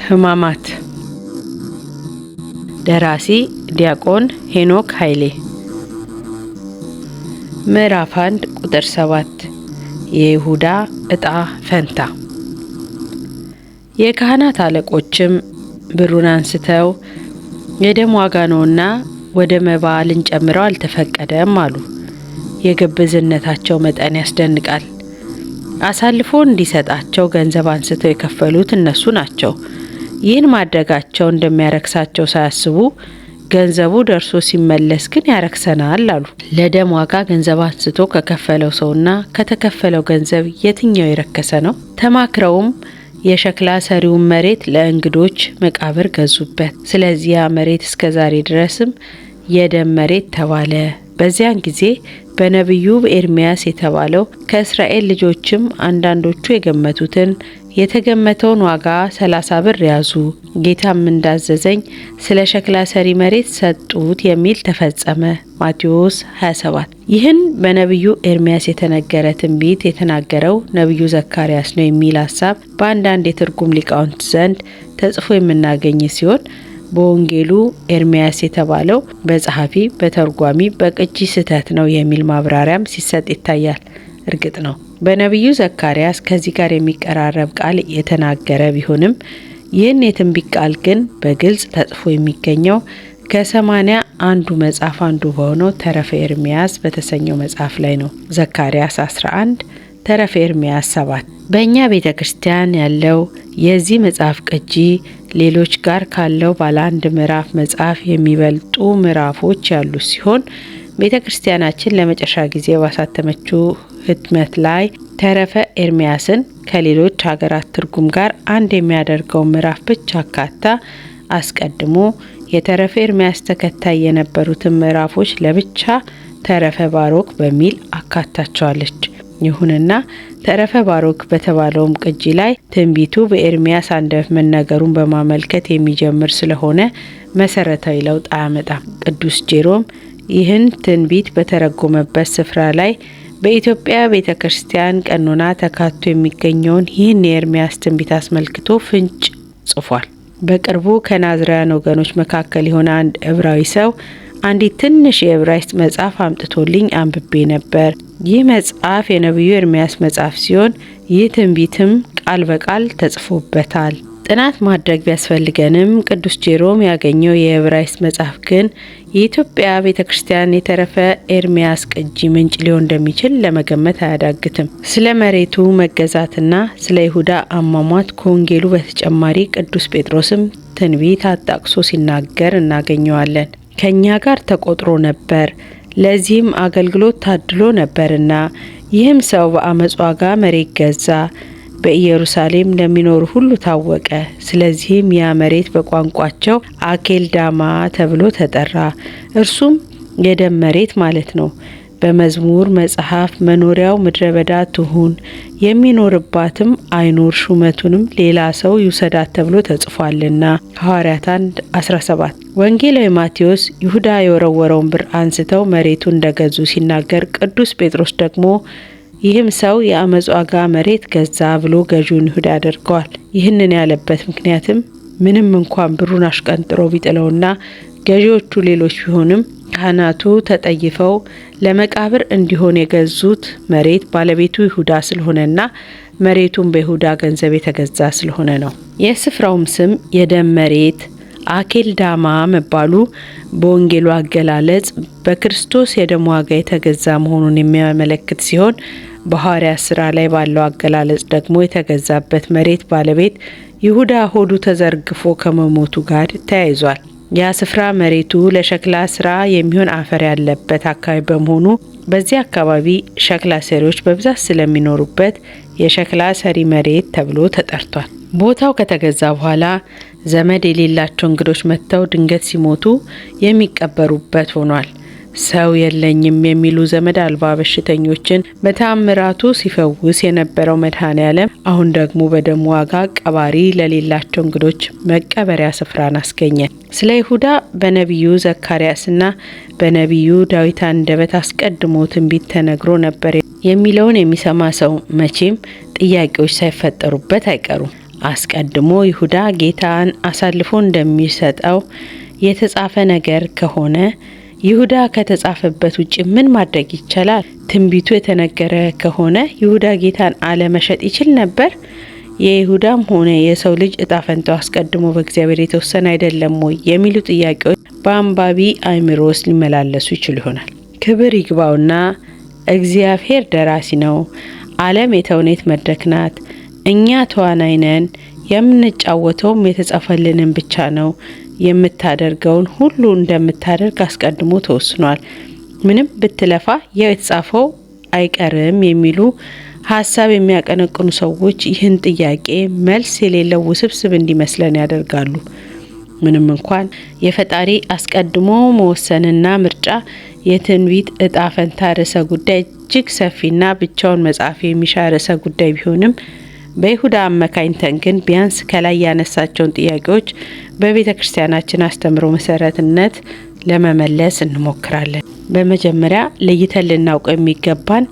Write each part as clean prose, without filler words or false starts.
ሕማማት ደራሲ ዲያቆን ሄኖክ ኃይሌ። ምዕራፍ 1 ቁጥር 7 የይሁዳ ዕጣ ፈንታ። የካህናት አለቆችም ብሩን አንስተው የደም ዋጋ ነውና ወደ መባ ልንጨምረው አልተፈቀደም አሉ። የግብዝነታቸው መጠን ያስደንቃል። አሳልፎ እንዲሰጣቸው ገንዘብ አንስተው የከፈሉት እነሱ ናቸው። ይህን ማድረጋቸው እንደሚያረክሳቸው ሳያስቡ ገንዘቡ ደርሶ ሲመለስ ግን ያረክሰናል አሉ። ለደም ዋጋ ገንዘብ አንስቶ ከከፈለው ሰውና ከተከፈለው ገንዘብ የትኛው የረከሰ ነው? ተማክረውም የሸክላ ሰሪውን መሬት ለእንግዶች መቃብር ገዙበት። ስለዚህ ያ መሬት እስከ ዛሬ ድረስም የደም መሬት ተባለ። በዚያን ጊዜ በነቢዩ ኤርምያስ የተባለው ከእስራኤል ልጆችም አንዳንዶቹ የገመቱትን የተገመተውን ዋጋ 30 ብር ያዙ፣ ጌታም እንዳዘዘኝ ስለ ሸክላ ሰሪ መሬት ሰጡት የሚል ተፈጸመ። ማቴዎስ 27። ይህን በነቢዩ ኤርምያስ የተነገረ ትንቢት የተናገረው ነቢዩ ዘካርያስ ነው የሚል ሀሳብ በአንዳንድ የትርጉም ሊቃውንት ዘንድ ተጽፎ የምናገኝ ሲሆን በወንጌሉ ኤርምያስ የተባለው በጸሐፊ በተርጓሚ በቅጂ ስህተት ነው የሚል ማብራሪያም ሲሰጥ ይታያል። እርግጥ ነው በነቢዩ ዘካርያስ ከዚህ ጋር የሚቀራረብ ቃል የተናገረ ቢሆንም ይህን የትንቢት ቃል ግን በግልጽ ተጽፎ የሚገኘው ከ80 አንዱ መጽሐፍ አንዱ በሆነው ተረፈ ኤርምያስ በተሰኘው መጽሐፍ ላይ ነው። ዘካርያስ 11 ተረፈ ኤርምያስ 7። በእኛ ቤተ ክርስቲያን ያለው የዚህ መጽሐፍ ቅጂ ሌሎች ጋር ካለው ባለ አንድ ምዕራፍ መጽሐፍ የሚበልጡ ምዕራፎች ያሉት ሲሆን ቤተ ክርስቲያናችን ለመጨረሻ ጊዜ ባሳተመችው ህትመት ላይ ተረፈ ኤርምያስን ከሌሎች ሀገራት ትርጉም ጋር አንድ የሚያደርገው ምዕራፍ ብቻ አካታ አስቀድሞ የተረፈ ኤርምያስ ተከታይ የነበሩትን ምዕራፎች ለብቻ ተረፈ ባሮክ በሚል አካታቸዋለች። ይሁንና ተረፈ ባሮክ በተባለውም ቅጂ ላይ ትንቢቱ በኤርምያስ አንደበት መነገሩን በማመልከት የሚጀምር ስለሆነ መሰረታዊ ለውጥ አያመጣም። ቅዱስ ጄሮም ይህን ትንቢት በተረጎመበት ስፍራ ላይ በኢትዮጵያ ቤተ ክርስቲያን ቀኖና ተካቶ የሚገኘውን ይህን የኤርምያስ ትንቢት አስመልክቶ ፍንጭ ጽፏል። በቅርቡ ከናዝራውያን ወገኖች መካከል የሆነ አንድ ዕብራዊ ሰው አንዲት ትንሽ የዕብራይስጥ መጽሐፍ አምጥቶልኝ አንብቤ ነበር። ይህ መጽሐፍ የነቢዩ ኤርምያስ መጽሐፍ ሲሆን ይህ ትንቢትም ቃል በቃል ተጽፎበታል። ጥናት ማድረግ ቢያስፈልገንም ቅዱስ ጄሮም ያገኘው የዕብራይስጥ መጽሐፍ ግን የኢትዮጵያ ቤተ ክርስቲያን የተረፈ ኤርምያስ ቅጂ ምንጭ ሊሆን እንደሚችል ለመገመት አያዳግትም። ስለ መሬቱ መገዛትና ስለ ይሁዳ አሟሟት ከወንጌሉ በተጨማሪ ቅዱስ ጴጥሮስም ትንቢት አጣቅሶ ሲናገር እናገኘዋለን። ከኛ ጋር ተቆጥሮ ነበር፣ ለዚህም አገልግሎት ታድሎ ነበርና ይህም ሰው በአመጽ ዋጋ መሬት ገዛ፣ በኢየሩሳሌም ለሚኖሩ ሁሉ ታወቀ። ስለዚህም ያ መሬት በቋንቋቸው አኬልዳማ ተብሎ ተጠራ። እርሱም የደም መሬት ማለት ነው። በመዝሙር መጽሐፍ መኖሪያው ምድረ በዳ ትሁን፣ የሚኖርባትም አይኖር፣ ሹመቱንም ሌላ ሰው ይውሰዳት ተብሎ ተጽፏልና ሐዋርያት 1:17። ወንጌላዊ ማቴዎስ ይሁዳ የወረወረውን ብር አንስተው መሬቱ እንደገዙ ሲናገር፣ ቅዱስ ጴጥሮስ ደግሞ ይህም ሰው የአመጽ ዋጋ መሬት ገዛ ብሎ ገዢውን ይሁዳ ያደርገዋል። ይህንን ያለበት ምክንያትም ምንም እንኳን ብሩን አሽቀንጥሮ ቢጥለውና ገዢዎቹ ሌሎች ቢሆንም ካህናቱ ተጠይፈው ለመቃብር እንዲሆን የገዙት መሬት ባለቤቱ ይሁዳ ስለሆነና መሬቱን በይሁዳ ገንዘብ የተገዛ ስለሆነ ነው። የስፍራውም ስም የደም መሬት አኬልዳማ መባሉ በወንጌሉ አገላለጽ በክርስቶስ የደም ዋጋ የተገዛ መሆኑን የሚያመለክት ሲሆን በሐዋርያት ሥራ ላይ ባለው አገላለጽ ደግሞ የተገዛበት መሬት ባለቤት ይሁዳ ሆዱ ተዘርግፎ ከመሞቱ ጋር ተያይዟል። ያ ስፍራ መሬቱ ለሸክላ ስራ የሚሆን አፈር ያለበት አካባቢ በመሆኑ በዚህ አካባቢ ሸክላ ሰሪዎች በብዛት ስለሚኖሩበት የሸክላ ሰሪ መሬት ተብሎ ተጠርቷል። ቦታው ከተገዛ በኋላ ዘመድ የሌላቸው እንግዶች መጥተው ድንገት ሲሞቱ የሚቀበሩበት ሆኗል። ሰው የለኝም የሚሉ ዘመድ አልባ በሽተኞችን በተአምራቱ ሲፈውስ የነበረው መድኃኔዓለም አሁን ደግሞ በደሙ ዋጋ ቀባሪ ለሌላቸው እንግዶች መቀበሪያ ስፍራን አስገኘ። ስለ ይሁዳ በነቢዩ ዘካርያስና በነቢዩ ዳዊት አንደበት አስቀድሞ ትንቢት ተነግሮ ነበር የሚለውን የሚሰማ ሰው መቼም ጥያቄዎች ሳይፈጠሩበት አይቀሩም። አስቀድሞ ይሁዳ ጌታን አሳልፎ እንደሚሰጠው የተጻፈ ነገር ከሆነ ይሁዳ ከተጻፈበት ውጭ ምን ማድረግ ይቻላል? ትንቢቱ የተነገረ ከሆነ ይሁዳ ጌታን አለመሸጥ ይችል ነበር? የይሁዳም ሆነ የሰው ልጅ እጣ ፈንታው አስቀድሞ በእግዚአብሔር የተወሰነ አይደለም ወይ የሚሉ ጥያቄዎች በአንባቢ አእምሮ ውስጥ ሊመላለሱ ይችሉ ይሆናል። ክብር ይግባውና እግዚአብሔር ደራሲ ነው። ዓለም የተውኔት መድረክ ናት። እኛ ተዋናይ ነን። የምንጫወተውም የተጻፈልንን ብቻ ነው። የምታደርገውን ሁሉ እንደምታደርግ አስቀድሞ ተወስኗል። ምንም ብትለፋ ያው የተጻፈው አይቀርም የሚሉ ሀሳብ የሚያቀነቅኑ ሰዎች ይህን ጥያቄ መልስ የሌለው ውስብስብ እንዲመስለን ያደርጋሉ። ምንም እንኳን የፈጣሪ አስቀድሞ መወሰንና ምርጫ የትንቢት እጣ ፈንታ ርዕሰ ጉዳይ እጅግ ሰፊና ብቻውን መጽሐፍ የሚሻ ርዕሰ ጉዳይ ቢሆንም በይሁዳ አመካኝተን ግን ቢያንስ ከላይ ያነሳቸውን ጥያቄዎች በቤተ ክርስቲያናችን አስተምሮ መሰረትነት ለመመለስ እንሞክራለን። በመጀመሪያ ለይተን ልናውቀው የሚገባን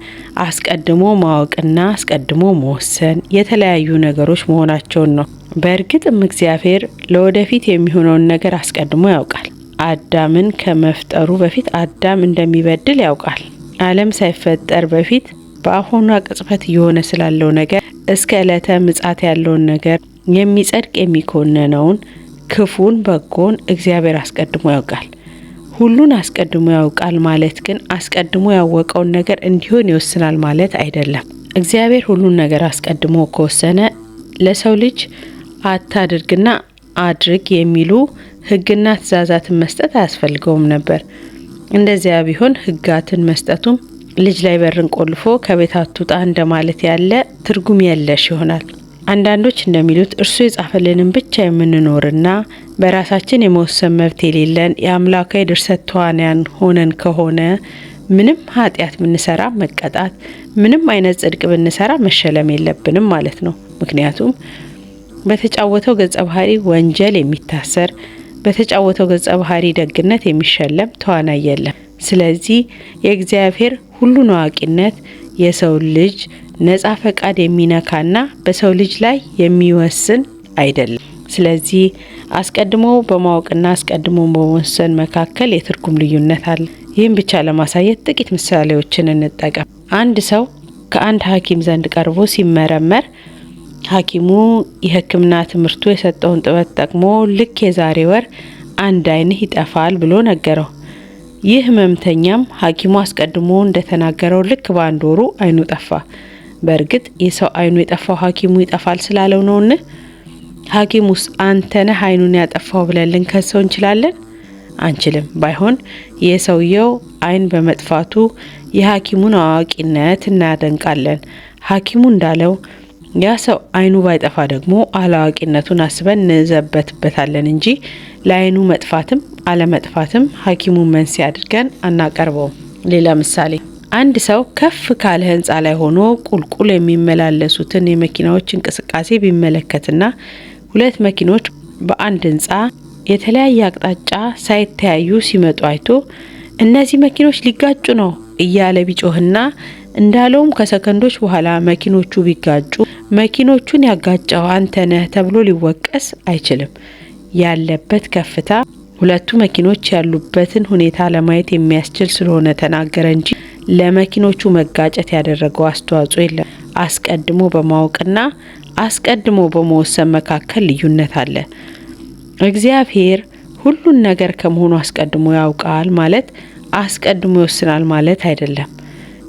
አስቀድሞ ማወቅና አስቀድሞ መወሰን የተለያዩ ነገሮች መሆናቸውን ነው። በእርግጥም እግዚአብሔር ለወደፊት የሚሆነውን ነገር አስቀድሞ ያውቃል። አዳምን ከመፍጠሩ በፊት አዳም እንደሚበድል ያውቃል። ዓለም ሳይፈጠር በፊት በአሁኗ ቅጽበት እየሆነ ስላለው ነገር እስከ ዕለተ ምጽአት ያለውን ነገር የሚጸድቅ የሚኮነነውን ክፉን በጎን እግዚአብሔር አስቀድሞ ያውቃል። ሁሉን አስቀድሞ ያውቃል ማለት ግን አስቀድሞ ያወቀውን ነገር እንዲሆን ይወስናል ማለት አይደለም። እግዚአብሔር ሁሉን ነገር አስቀድሞ ከወሰነ ለሰው ልጅ አታድርግና አድርግ የሚሉ ሕግና ትእዛዛትን መስጠት አያስፈልገውም ነበር። እንደዚያ ቢሆን ሕጋትን መስጠቱም ልጅ ላይ በርን ቆልፎ ከቤት አትውጣ እንደማለት ያለ ትርጉም የለሽ ይሆናል። አንዳንዶች እንደሚሉት እርሱ የጻፈልንን ብቻ የምንኖርና በራሳችን የመወሰን መብት የሌለን የአምላካዊ ድርሰት ተዋንያን ሆነን ከሆነ ምንም ኃጢአት ብንሰራ መቀጣት፣ ምንም አይነት ጽድቅ ብንሰራ መሸለም የለብንም ማለት ነው። ምክንያቱም በተጫወተው ገጸ ባህሪ ወንጀል የሚታሰር፣ በተጫወተው ገጸ ባህሪ ደግነት የሚሸለም ተዋናይ የለም። ስለዚህ የእግዚአብሔር ሁሉን አዋቂነት የሰው ልጅ ነጻ ፈቃድ የሚነካና በሰው ልጅ ላይ የሚወስን አይደለም። ስለዚህ አስቀድሞ በማወቅና አስቀድሞ በመወሰን መካከል የትርጉም ልዩነት አለ። ይህም ብቻ ለማሳየት ጥቂት ምሳሌዎችን እንጠቀም። አንድ ሰው ከአንድ ሐኪም ዘንድ ቀርቦ ሲመረመር ሐኪሙ የሕክምና ትምህርቱ የሰጠውን ጥበብ ጠቅሞ ልክ የዛሬ ወር አንድ ዓይንህ ይጠፋል ብሎ ነገረው። ይህ ህመምተኛም ሐኪሙ አስቀድሞ እንደተናገረው ልክ በአንድ ወሩ ዓይኑ ጠፋ። በእርግጥ የሰው ዓይኑ የጠፋው ሐኪሙ ይጠፋል ስላለው ነውን? ሐኪሙስ አንተ ነህ ዓይኑን ያጠፋው ብለን ልንከሰው እንችላለን? አንችልም። ባይሆን የሰውየው ዓይን በመጥፋቱ የሐኪሙን አዋቂነት እናደንቃለን። ሐኪሙ እንዳለው ያ ሰው ዓይኑ ባይጠፋ ደግሞ አላዋቂነቱን አስበን እንዘበትበታለን እንጂ ለዓይኑ መጥፋትም አለመጥፋትም ሐኪሙን መንስኤ አድርገን አናቀርበውም። ሌላ ምሳሌ፣ አንድ ሰው ከፍ ካለ ህንጻ ላይ ሆኖ ቁልቁል የሚመላለሱትን የመኪናዎች እንቅስቃሴ ቢመለከትና ሁለት መኪኖች በአንድ ህንጻ የተለያየ አቅጣጫ ሳይተያዩ ሲመጡ አይቶ እነዚህ መኪኖች ሊጋጩ ነው እያለ ቢጮህና እንዳለውም ከሰከንዶች በኋላ መኪኖቹ ቢጋጩ መኪኖቹን ያጋጨው አንተ ነህ ተብሎ ሊወቀስ አይችልም። ያለበት ከፍታ ሁለቱ መኪኖች ያሉበትን ሁኔታ ለማየት የሚያስችል ስለሆነ ተናገረ እንጂ ለመኪኖቹ መጋጨት ያደረገው አስተዋጽኦ የለም። አስቀድሞ በማወቅና አስቀድሞ በመወሰን መካከል ልዩነት አለ። እግዚአብሔር ሁሉን ነገር ከመሆኑ አስቀድሞ ያውቃል ማለት አስቀድሞ ይወስናል ማለት አይደለም።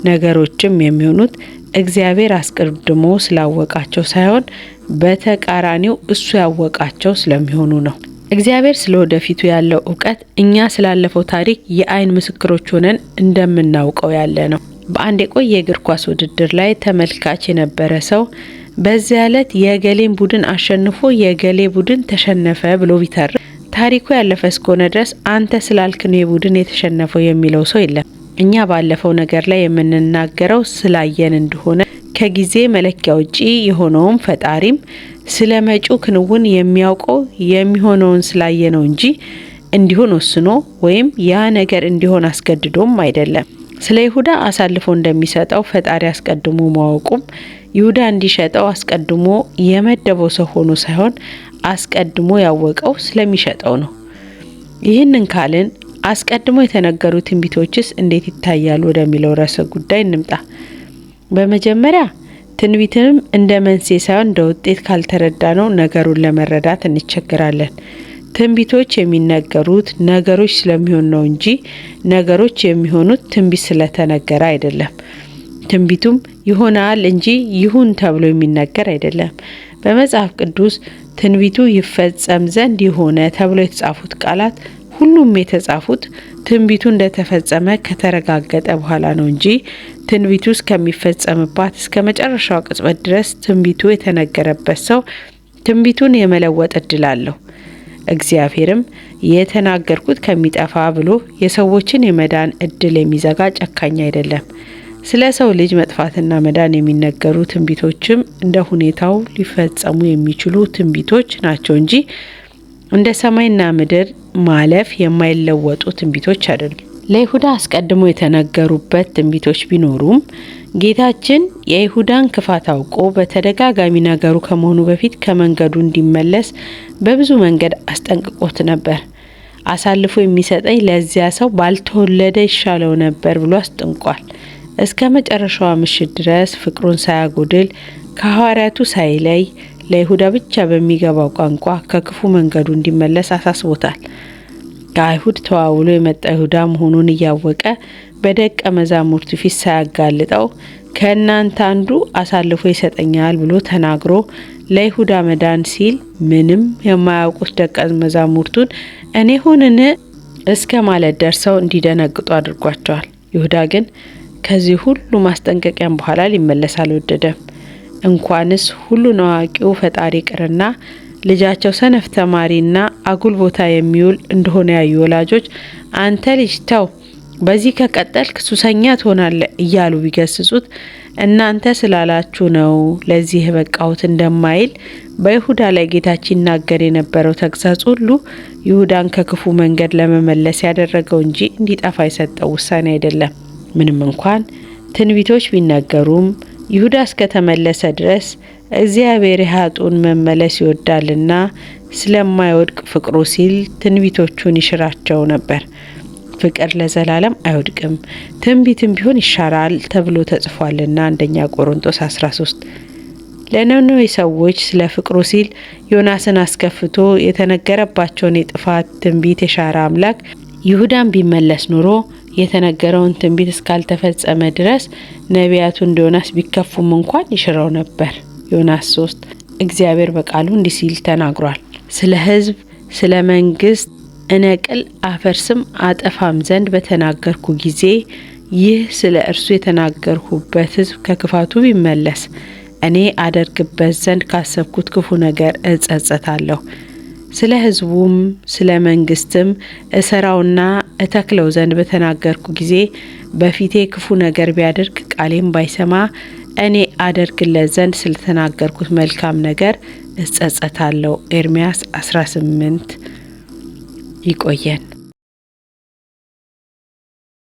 ነገሮችም የሚሆኑት እግዚአብሔር አስቀድሞ ስላወቃቸው ሳይሆን በተቃራኒው እሱ ያወቃቸው ስለሚሆኑ ነው። እግዚአብሔር ስለወደፊቱ ያለው እውቀት እኛ ስላለፈው ታሪክ የዓይን ምስክሮች ሆነን እንደምናውቀው ያለ ነው። በአንድ የቆየ የእግር ኳስ ውድድር ላይ ተመልካች የነበረ ሰው በዚያ ዕለት የገሌን ቡድን አሸንፎ የገሌ ቡድን ተሸነፈ ብሎ ቢተርክ ታሪኩ ያለፈ እስከሆነ ድረስ አንተ ስላልክ ነው የቡድን የተሸነፈው የሚለው ሰው የለም። እኛ ባለፈው ነገር ላይ የምንናገረው ስላየን እንደሆነ ከጊዜ መለኪያ ውጪ የሆነውም ፈጣሪም ስለ መጪው ክንውን የሚያውቀው የሚሆነውን ስላየ ነው እንጂ እንዲሆን ወስኖ ወይም ያ ነገር እንዲሆን አስገድዶም አይደለም። ስለ ይሁዳ አሳልፎ እንደሚሰጠው ፈጣሪ አስቀድሞ ማወቁም ይሁዳ እንዲሸጠው አስቀድሞ የመደበው ሰው ሆኖ ሳይሆን አስቀድሞ ያወቀው ስለሚሸጠው ነው። ይህንን ካልን አስቀድሞ የተነገሩ ትንቢቶችስ እንዴት ይታያሉ ወደሚለው ርዕሰ ጉዳይ እንምጣ። በመጀመሪያ ትንቢትንም እንደ መንስኤ ሳይሆን እንደ ውጤት ካልተረዳ ነው ነገሩን ለመረዳት እንቸገራለን። ትንቢቶች የሚነገሩት ነገሮች ስለሚሆን ነው እንጂ ነገሮች የሚሆኑት ትንቢት ስለተነገረ አይደለም። ትንቢቱም ይሆናል እንጂ ይሁን ተብሎ የሚነገር አይደለም። በመጽሐፍ ቅዱስ ትንቢቱ ይፈጸም ዘንድ የሆነ ተብሎ የተጻፉት ቃላት ሁሉም የተጻፉት ትንቢቱ እንደተፈጸመ ከተረጋገጠ በኋላ ነው እንጂ ትንቢቱ እስከሚፈጸምባት እስከ መጨረሻው ቅጽበት ድረስ ትንቢቱ የተነገረበት ሰው ትንቢቱን የመለወጥ እድል አለው። እግዚአብሔርም የተናገርኩት ከሚጠፋ ብሎ የሰዎችን የመዳን እድል የሚዘጋ ጨካኝ አይደለም። ስለ ሰው ልጅ መጥፋትና መዳን የሚነገሩ ትንቢቶችም እንደ ሁኔታው ሊፈጸሙ የሚችሉ ትንቢቶች ናቸው እንጂ እንደ ሰማይና ምድር ማለፍ የማይለወጡ ትንቢቶች አይደሉም። ለይሁዳ አስቀድሞ የተነገሩበት ትንቢቶች ቢኖሩም ጌታችን የይሁዳን ክፋት አውቆ በተደጋጋሚ ነገሩ ከመሆኑ በፊት ከመንገዱ እንዲመለስ በብዙ መንገድ አስጠንቅቆት ነበር። አሳልፎ የሚሰጠኝ ለዚያ ሰው ባልተወለደ ይሻለው ነበር ብሎ አስጠንቋል። እስከ መጨረሻዋ ምሽት ድረስ ፍቅሩን ሳያጎድል ከሐዋርያቱ ሳይለይ ለይሁዳ ብቻ በሚገባው ቋንቋ ከክፉ መንገዱ እንዲመለስ አሳስቦታል። ከአይሁድ ተዋውሎ የመጣ ይሁዳ መሆኑን እያወቀ በደቀ መዛሙርቱ ፊት ሳያጋልጠው ከእናንተ አንዱ አሳልፎ ይሰጠኛል ብሎ ተናግሮ ለይሁዳ መዳን ሲል ምንም የማያውቁት ደቀ መዛሙርቱን እኔ ሆንን እስከ ማለት ደርሰው እንዲደነግጡ አድርጓቸዋል። ይሁዳ ግን ከዚህ ሁሉ ማስጠንቀቂያም በኋላ ሊመለስ አልወደደም። እንኳንስ ሁሉን አዋቂው ፈጣሪ ቅርና ልጃቸው ሰነፍ ተማሪና አጉል ቦታ የሚውል እንደሆነ ያዩ ወላጆች አንተ ልጅ ተው፣ በዚህ ከቀጠልክ ሱሰኛ ትሆናለህ እያሉ ቢገስጹት እናንተ ስላላችሁ ነው ለዚህ የበቃሁት እንደማይል በይሁዳ ላይ ጌታችን ይናገር የነበረው ተግሳጽ ሁሉ ይሁዳን ከክፉ መንገድ ለመመለስ ያደረገው እንጂ እንዲጠፋ የሰጠው ውሳኔ አይደለም። ምንም እንኳን ትንቢቶች ቢነገሩም ይሁዳ እስከተመለሰ ድረስ እግዚአብሔር የኃጥኡን መመለስ ይወዳልና ስለማይወድቅ ፍቅሩ ሲል ትንቢቶቹን ይሽራቸው ነበር። ፍቅር ለዘላለም አይወድቅም፣ ትንቢትም ቢሆን ይሻራል ተብሎ ተጽፏልና አንደኛ ቆሮንቶስ 13። ለነነዌ ሰዎች ስለ ፍቅሩ ሲል ዮናስን አስከፍቶ የተነገረባቸውን የጥፋት ትንቢት የሻረ አምላክ ይሁዳን ቢመለስ ኑሮ የተነገረውን ትንቢት እስካልተፈጸመ ድረስ ነቢያቱ እንደ ዮናስ ቢከፉም እንኳን ይሽረው ነበር። ዮናስ 3። እግዚአብሔር በቃሉ እንዲህ ሲል ተናግሯል። ስለ ሕዝብ ስለ መንግስት እነቅል አፈርስም አጠፋም ዘንድ በተናገርኩ ጊዜ ይህ ስለ እርሱ የተናገርሁበት ሕዝብ ከክፋቱ ቢመለስ እኔ አደርግበት ዘንድ ካሰብኩት ክፉ ነገር እጸጸታለሁ። ስለ ሕዝቡም ስለ መንግስትም እሰራውና እተክለው ዘንድ በተናገርኩ ጊዜ በፊቴ ክፉ ነገር ቢያደርግ ቃሌም ባይሰማ እኔ አደርግለት ዘንድ ስለተናገርኩት መልካም ነገር እጸጸታለሁ። ኤርምያስ 18። ይቆየን።